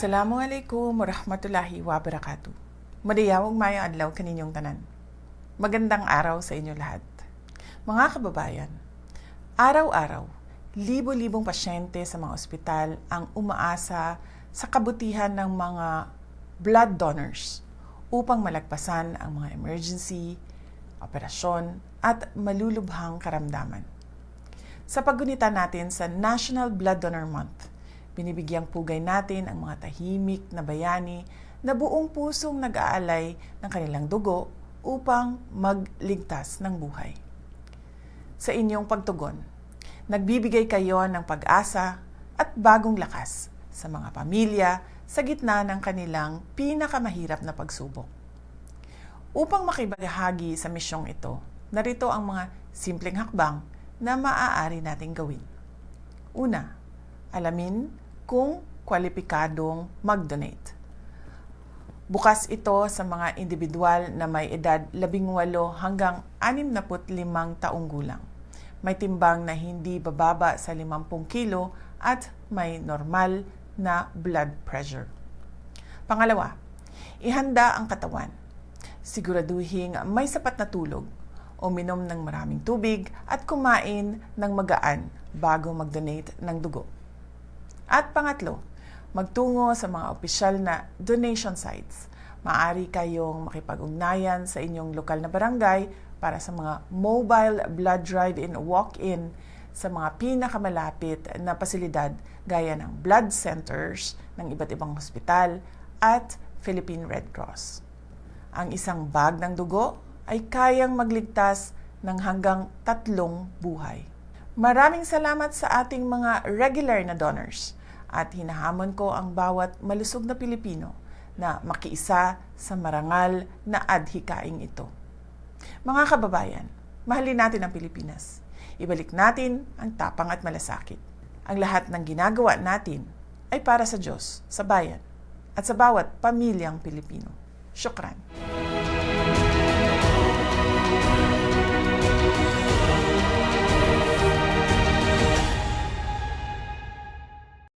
Assalamualaikum warahmatullahi wabarakatuh. Madayawag mayo adlaw kaninyong tanan. Magandang araw sa inyo lahat. Mga kababayan, araw-araw, libo-libong pasyente sa mga ospital ang umaasa sa kabutihan ng mga blood donors upang malagpasan ang mga emergency, operasyon, at malulubhang karamdaman. Sa paggunita natin sa National Blood Donor Month, binibigyang pugay natin ang mga tahimik na bayani na buong pusong nag-aalay ng kanilang dugo upang magligtas ng buhay. Sa inyong pagtugon, nagbibigay kayo ng pag-asa at bagong lakas sa mga pamilya sa gitna ng kanilang pinakamahirap na pagsubok. Upang makibahagi sa misyong ito, narito ang mga simpleng hakbang na maaari nating gawin. Una, alamin kung kwalipikadong mag-donate. Bukas ito sa mga individual na may edad 18 hanggang 65 taong gulang. May timbang na hindi bababa sa 50 kilo at may normal na blood pressure. Pangalawa, ihanda ang katawan. Siguraduhin may sapat na tulog, uminom ng maraming tubig at kumain ng magaan bago mag-donate ng dugo. At pangatlo, magtungo sa mga opisyal na donation sites. Maaari kayong makipag-ugnayan sa inyong lokal na barangay para sa mga mobile blood drive-in walk-in sa mga pinakamalapit na pasilidad gaya ng blood centers ng iba't ibang hospital at Philippine Red Cross. Ang isang bag ng dugo ay kayang magligtas ng hanggang 3 buhay. Maraming salamat sa ating mga regular na donors at hinahamon ko ang bawat malusog na Pilipino na makiisa sa marangal na adhikaing ito. Mga kababayan, mahalin natin ang Pilipinas. Ibalik natin ang tapang at malasakit. Ang lahat ng ginagawa natin ay para sa Diyos, sa bayan, at sa bawat pamilyang Pilipino. Syukran.